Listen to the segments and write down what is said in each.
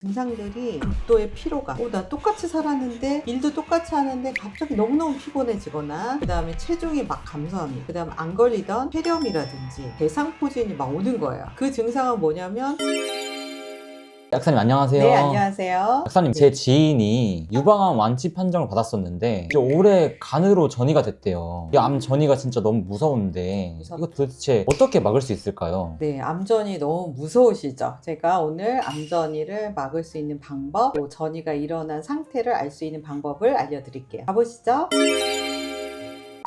증상들이 극도의 피로감. 나 똑같이 살았는데 일도 똑같이 하는데 갑자기 너무너무 피곤해지거나, 그 다음에 체중이 막 감소합니다. 그 다음에 안 걸리던 폐렴이라든지 대상포진이 막 오는 거예요. 그 증상은 뭐냐면, 약사님 안녕하세요. 네, 안녕하세요. 약사님, 제 지인이 유방암 완치 판정을 받았었는데 이제 올해 간으로 전이가 됐대요. 이 암 전이가 진짜 너무 무서운데 이거 도대체 어떻게 막을 수 있을까요? 네, 암전이 너무 무서우시죠? 제가 오늘 암전이를 막을 수 있는 방법, 또 전이가 일어난 상태를 알 수 있는 방법을 알려드릴게요. 가보시죠.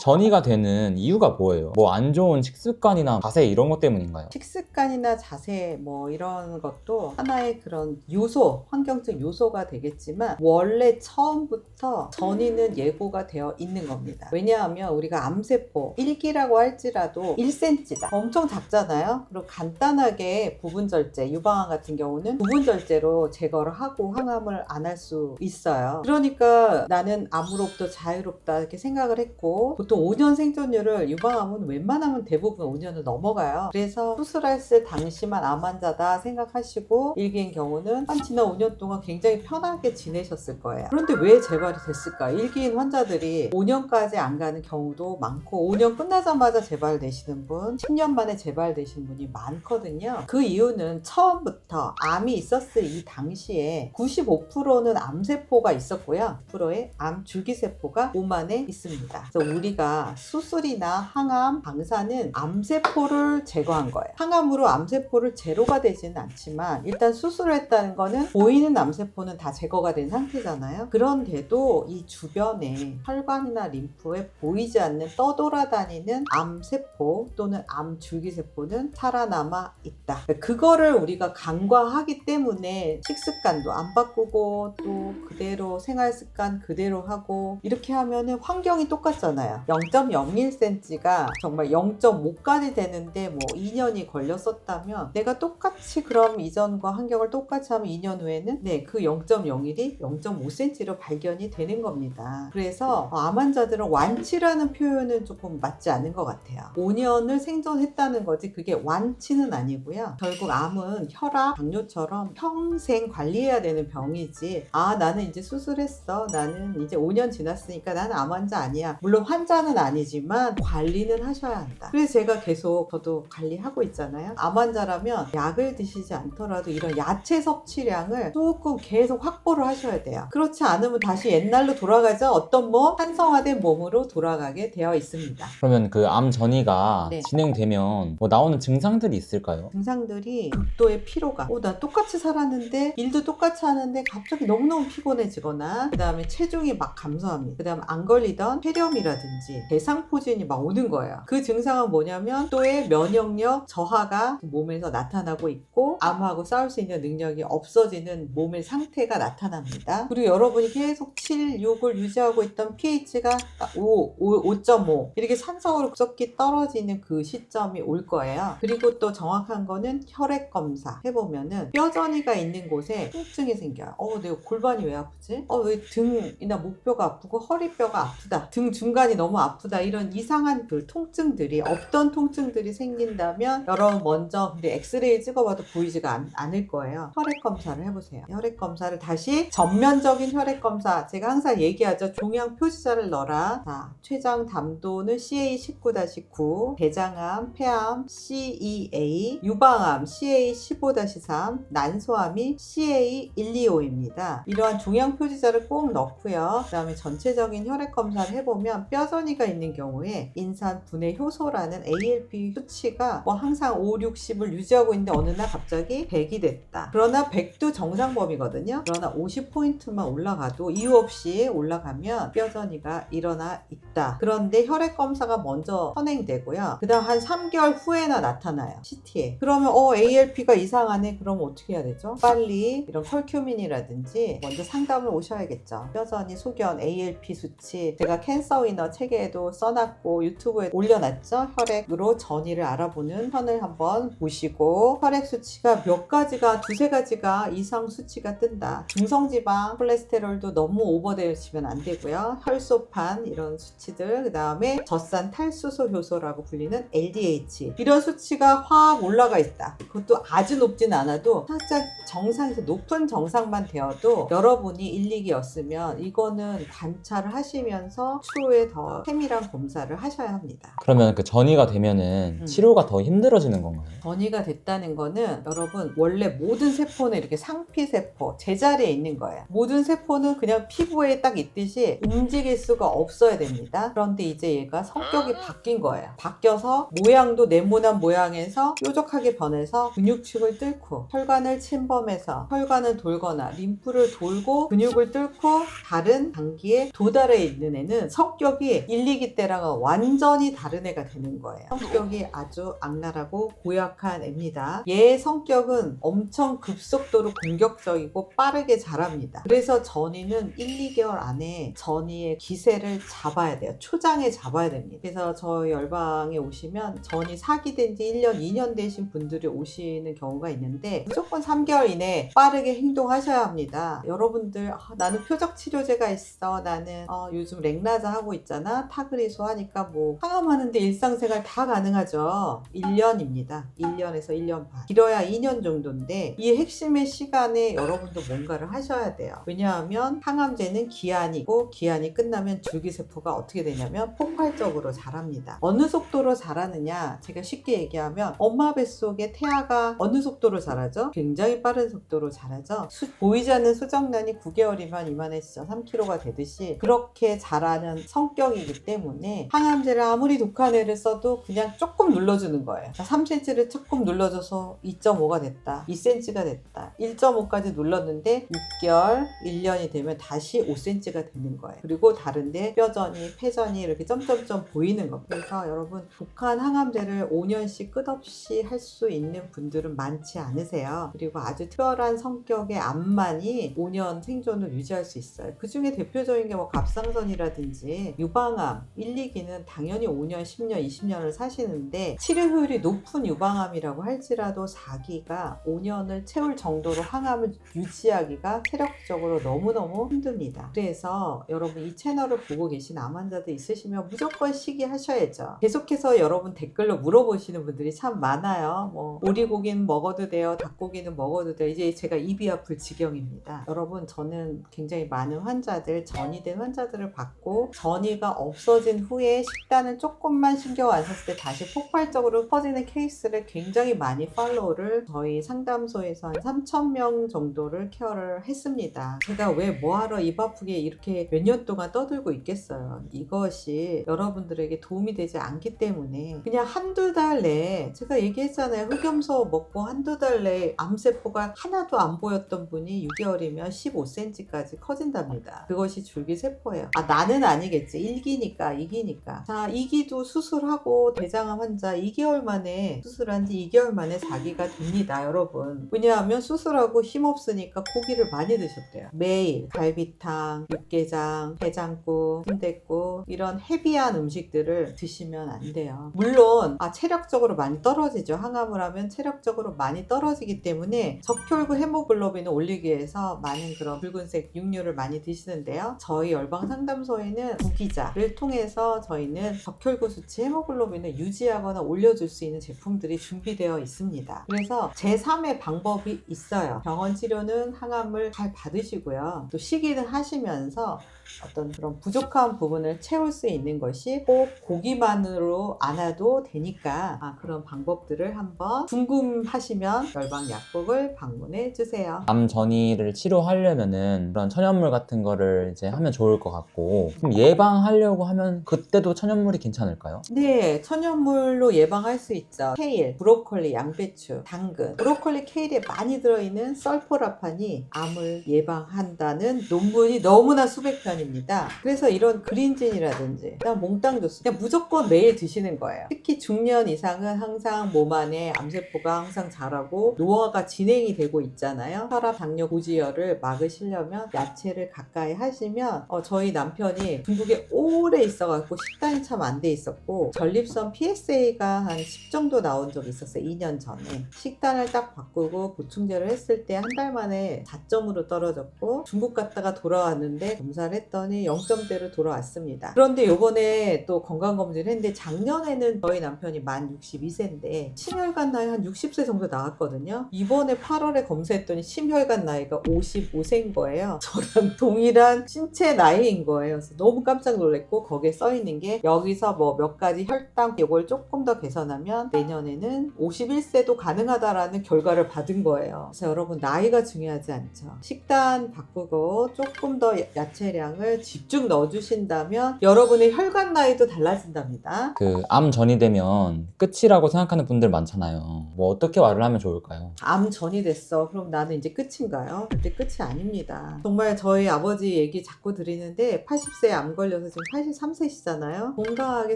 전이가 되는 이유가 뭐예요? 뭐 안 좋은 식습관이나 자세 이런 것 때문인가요? 식습관이나 자세 뭐 이런 것도 하나의 그런 요소, 환경적 요소가 되겠지만, 원래 처음부터 전이는 예고가 되어 있는 겁니다. 왜냐하면 우리가 암세포 1기라고 할지라도 1cm다. 엄청 작잖아요. 그리고 간단하게 부분절제, 유방암 같은 경우는 부분절제로 제거를 하고 항암을 안 할 수 있어요. 그러니까 나는 암으로부터 자유롭다 이렇게 생각을 했고, 보통 5년 생존율을, 유방암은 웬만하면 대부분 5년을 넘어가요. 그래서 수술했을 당시만 암 환자다 생각하시고, 일기인 경우는 한 지난 5년 동안 굉장히 편하게 지내셨을 거예요. 그런데 왜 재발이 됐을까? 일기인 환자들이 5년까지 안 가는 경우도 많고, 5년 끝나자마자 재발되시는 분, 10년 만에 재발되신 분이 많거든요. 그 이유는 처음부터 암이 있었을 이 당시에 95%는 암세포가 있었고요, 10%의 암 줄기세포가 몸 안에 있습니다. 그래서 우리가 수술이나 항암, 방사는 암세포를 제거한 거예요. 항암으로 암세포를 제로가 되지는 않지만, 일단 수술을 했다는 거는 보이는 암세포는 다 제거가 된 상태잖아요. 그런데도 이 주변에 혈관이나 림프에 보이지 않는 떠돌아다니는 암세포 또는 암줄기세포는 살아남아 있다. 그거를 우리가 간과하기 때문에 식습관도 안 바꾸고 또 그대로 생활습관 그대로 하고 이렇게 하면은 환경이 똑같잖아요. 0.01cm가 정말 0.5까지 되는데 뭐 2년이 걸렸었다면, 내가 똑같이 그럼 이전과 환경을 똑같이 하면 2년 후에는 그 0.01이 0.5cm로 발견이 되는 겁니다. 그래서 암 환자들은 완치라는 표현은 조금 맞지 않은 것 같아요. 5년을 생존했다는 거지 그게 완치는 아니고요. 결국 암은 혈압, 당뇨처럼 평생 관리해야 되는 병이지, 나는 이제 수술했어, 나는 이제 5년 지났으니까 나는 암 환자 아니야. 물론 환자는 아니지만 관리는 하셔야 한다. 그래서 제가 계속 저도 관리하고 있잖아요. 암 환자라면 약을 드시지 않더라도 이런 야채 섭취량을 조금 계속 확보를 하셔야 돼요. 그렇지 않으면 다시 옛날로 돌아가죠. 어떤 산성화된 몸으로 돌아가게 되어 있습니다. 그러면 그 암 전이가 네. 진행되면 뭐 나오는 증상들이 있을까요? 증상들이 극도의 피로감. 나 똑같이 살았는데 일도 똑같이 하는데 갑자기 너무너무 피곤해지거나, 그 다음에 체중이 막 감소합니다. 그 다음에 안 걸리던 폐렴이라든지 대상포진이 막 오는 거예요. 그 증상은 뭐냐면 또의 면역력 저하가 몸에서 나타나고 있고, 암하고 싸울 수 있는 능력이 없어지는 몸의 상태가 나타납니다. 그리고 여러분이 계속 7, 6을 유지하고 있던 pH가 5.5 이렇게 산성으로 급속히 떨어지는 그 시점이 올 거예요. 그리고 또 정확한 거는 혈액 검사 해보면은 뼈전이가 있는 곳에 통증이 생겨요. 내가 골반이 왜 아프지? 왜 등이나 목뼈가 아프고 허리뼈가 아프다, 등 중간이 너무 아프다, 이런 이상한 그 통증들이, 없던 통증들이 생긴다면 여러분 먼저 근데 엑스레이 찍어봐도 보이지가 않을 거예요. 혈액 검사를 해보세요. 혈액 검사를 다시 전면적인 혈액 검사, 제가 항상 얘기하죠. 종양 표시자를 넣어라. 자, 췌장 담도는 CA19-9, 대장암, 폐암 CEA, 유방암 CA15-3, 난소암이 CA125입니다. 이러한 종양 표시자를 꼭 넣고요. 그 다음에 전체적인 혈액 검사를 해보면 뼈전이가 있는 경우에 인산 분해 효소라는 ALP 수치가 항상 5, 60을 유지하고 있는데 어느 날 갑자기 100이 됐다. 그러나 100도 정상범위거든요. 그러나 50포인트만 올라가도 이유 없이 올라가면 뼈전이가 일어나 있다. 그런데 혈액 검사가 먼저 선행되고요. 그 다음 한 3개월 후에나 나타나요. CT에. 그러면 ALP가 이상하네. 그럼 어떻게 해야 되죠? 빨리 이런 컬큐민이라든지 먼저 상담을 오셔야겠죠. 뼈전이, 소견, ALP 수치, 제가 캔서 위너 책에 책에도 써놨고 유튜브에 올려놨죠. 혈액으로 전이를 알아보는 편을 한번 보시고 혈액 수치가 몇 가지가 두세 가지가 이상 수치가 뜬다. 중성지방, 콜레스테롤도 너무 오버되시면 안 되고요. 혈소판 이런 수치들, 그 다음에 젖산 탈수소 효소라고 불리는 LDH 이런 수치가 확 올라가 있다. 그것도 아주 높진 않아도 살짝 정상에서 높은 정상만 되어도 여러분이 1, 2기였으면 이거는 관찰을 하시면서 추후에 더 세밀한 검사를 하셔야 합니다. 그러면 그 전이가 되면은 치료가 더 힘들어지는 건가요? 전이가 됐다는 거는 여러분 원래 모든 세포는 이렇게 상피세포 제자리에 있는 거예요. 모든 세포는 그냥 피부에 딱 있듯이 움직일 수가 없어야 됩니다. 그런데 이제 얘가 성격이 바뀐 거예요. 바뀌어서 모양도 네모난 모양에서 뾰족하게 변해서 근육축을 뚫고 혈관을 침범해서 혈관을 돌거나 림프를 돌고 근육을 뚫고 다른 단기에 도달해 있는 애는 성격이 1, 2기 때랑은 완전히 다른 애가 되는 거예요. 성격이 아주 악랄하고 고약한 애입니다. 얘의 성격은 엄청 급속도로 공격적이고 빠르게 자랍니다. 그래서 전이는 1, 2개월 안에 전이의 기세를 잡아야 돼요. 초장에 잡아야 됩니다. 그래서 저희 열방에 오시면 전이 사기된 지 1년, 2년 되신 분들이 오시는 경우가 있는데 무조건 3개월 이내에 빠르게 행동하셔야 합니다. 여러분들 나는 표적 치료제가 있어. 나는 요즘 렉나자 하고 있잖아. 타그리소 하니까 뭐 항암하는데 일상생활 다 가능하죠. 1년입니다. 1년에서 1년 반. 길어야 2년 정도인데 이 핵심의 시간에 여러분도 뭔가를 하셔야 돼요. 왜냐하면 항암제는 기한이고 기한이 끝나면 줄기세포가 어떻게 되냐면 폭발적으로 자랍니다. 어느 속도로 자라느냐 제가 쉽게 얘기하면 엄마 뱃속에 태아가 어느 속도로 자라죠? 굉장히 빠른 속도로 자라죠. 보이지 않는 수정란이 9개월이면 이만해지죠. 3kg가 되듯이 그렇게 자라는 성격이기 때문에 항암제를 아무리 독한 애를 써도 그냥 조금 눌러주는 거예요. 3cm를 조금 눌러줘서 2.5가 됐다. 2cm가 됐다. 1.5까지 눌렀는데 6개월, 1년이 되면 다시 5cm가 되는 거예요. 그리고 다른데 뼈전이, 폐전이 이렇게 점점점 보이는 거. 그래서 여러분 독한 항암제를 5년씩 끝없이 할 수 있는 분들은 많지 않으세요. 그리고 아주 특별한 성격의 암만이 5년 생존을 유지할 수 있어요. 그 중에 대표적인 게 뭐 갑상선이라든지 유방암 1, 2기는 당연히 5년, 10년, 20년을 사시는데 치료 효율이 높은 유방암이라고 할지라도 4기가 5년을 채울 정도로 항암을 유지하기가 체력적으로 너무너무 힘듭니다. 그래서 여러분 이 채널을 보고 계신 암 환자들 있으시면 무조건 시기하셔야죠. 계속해서 여러분 댓글로 물어보시는 분들이 참 많아요. 뭐 오리고기는 먹어도 돼요. 닭고기는 먹어도 돼요. 이제 제가 입이 아플 지경입니다. 여러분 저는 굉장히 많은 환자들, 전이된 환자들을 봤고 전이가 없어진 후에 식단을 조금만 신경 안 썼을 때 다시 폭발적으로 퍼지는 케이스를 굉장히 많이 팔로우를 저희 상담소에서 한 3,000명 정도를 케어를 했습니다. 제가 왜 뭐하러 입 아프게 이렇게 몇 년 동안 떠들고 있겠어요. 이것이 여러분들에게 도움이 되지 않기 때문에 그냥 한두 달 내에 제가 얘기했잖아요. 흑염소 먹고 한두 달 내에 암세포가 하나도 안 보였던 분이 6개월이면 15cm까지 커진답니다. 그것이 줄기세포예요. 나는 아니겠지. 1기니까 2기니까. 자 2기도 수술하고 대장암 환자 2개월 만에 수술한 지 2개월 만에 4기가 됩니다. 여러분. 왜냐하면 수술하고 힘없으니까 고기를 많이 드셨대요. 매일 갈비탕, 육개장, 해장국, 순댓국 이런 헤비한 음식들을 드시면 안 돼요. 물론 체력적으로 많이 떨어지죠. 항암을 하면 체력적으로 많이 떨어지기 때문에 적혈구 헤모글로빈을 올리기 위해서 많은 그런 붉은색 육류를 많이 드시는데요. 저희 열방 상담소에는 무기자를 통해서 저희는 적혈구 수치 헤모글로빈을 유지하거나 올려줄 수 있는 제품들이 준비되어 있습니다. 그래서 제3의 방법이 있어요. 병원 치료는 항암을 잘 받으시고요. 또 식이는 하시면서 어떤 그런 부족한 부분을 채울 수 있는 것이 꼭 고기만으로 안 해도 되니까 그런 방법들을 한번 궁금하시면 열방 약국을 방문해 주세요. 암 전이를 치료하려면은 그런 천연물 같은 거를 이제 하면 좋을 것 같고 그럼 예방하려고 하면 그때도 천연물이 괜찮을까요? 네, 천연물로 예방할 수 있죠. 케일, 브로콜리, 양배추, 당근. 브로콜리, 케일에 많이 들어있는 설포라판이 암을 예방한다는 논문이 너무나 수백 편입니다. 그래서 이런 그린진이라든지 그냥 몽땅 주스 그냥 무조건 매일 드시는 거예요. 특히 중년 이상은 항상 몸 안에 암세포가 항상 자라고 노화가 진행이 되고 있잖아요. 혈압, 당뇨, 고지혈을 막으시려면 야채를 가까이 하시면 저희 남편이 중국에 서울에 있어갖고 식단이 참 안 돼 있었고 전립선 PSA가 한 10 정도 나온 적이 있었어요. 2년 전에. 식단을 딱 바꾸고 보충제를 했을 때 한 달 만에 4점으로 떨어졌고 중국 갔다가 돌아왔는데 검사를 했더니 0점대로 돌아왔습니다. 그런데 요번에 또 건강검진을 했는데 작년에는 저희 남편이 만 62세인데 심혈관 나이 한 60세 정도 나왔거든요. 이번에 8월에 검사했더니 심혈관 나이가 55세인 거예요. 저랑 동일한 신체 나이인 거예요. 그래서 너무 깜짝 놀랐고 거기에 써있는 게 여기서 뭐 몇 가지 혈당 이걸 조금 더 개선하면 내년에는 51세도 가능하다라는 결과를 받은 거예요. 그래서 여러분 나이가 중요하지 않죠. 식단 바꾸고 조금 더 야채량을 집중 넣어주신다면 여러분의 혈관 나이도 달라진답니다. 그 암 전이 되면 끝이라고 생각하는 분들 많잖아요. 뭐 어떻게 말을 하면 좋을까요? 암 전이 됐어. 그럼 나는 이제 끝인가요? 절대 끝이 아닙니다. 정말 저희 아버지 얘기 자꾸 드리는데 80세에 암 걸려서 지금 83세시잖아요. 건강하게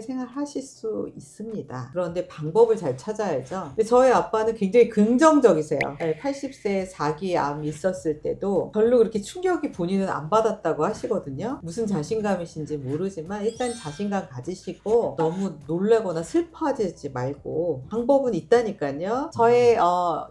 생활하실 수 있습니다. 그런데 방법을 잘 찾아야죠. 근데 저희 아빠는 굉장히 긍정적이세요. 80세에 4기 암 있었을 때도 별로 그렇게 충격이 본인은 안 받았다고 하시거든요. 무슨 자신감이신지 모르지만 일단 자신감 가지시고 너무 놀라거나 슬퍼하지 말고 방법은 있다니까요. 저의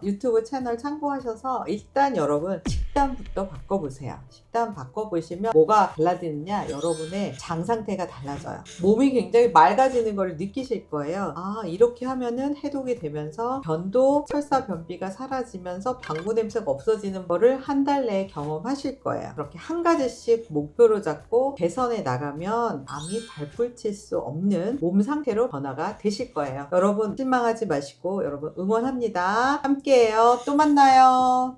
유튜브 채널 참고하셔서 일단 여러분 식단부터 바꿔보세요. 식단 바꿔보시면 뭐가 달라지느냐, 여러분의 장 상태가 달라져요. 몸이 굉장히 맑아지는 걸 느끼실 거예요. 아, 이렇게 하면은 해독이 되면서 변도, 설사, 변비가 사라지면서 방구 냄새가 없어지는 거를 한 달 내에 경험하실 거예요. 그렇게 한 가지씩 목표로 잡고 개선해 나가면 암이 발불칠 수 없는 몸 상태로 변화가 되실 거예요. 여러분 실망하지 마시고 여러분 응원합니다. 함께해요. 또 만나요.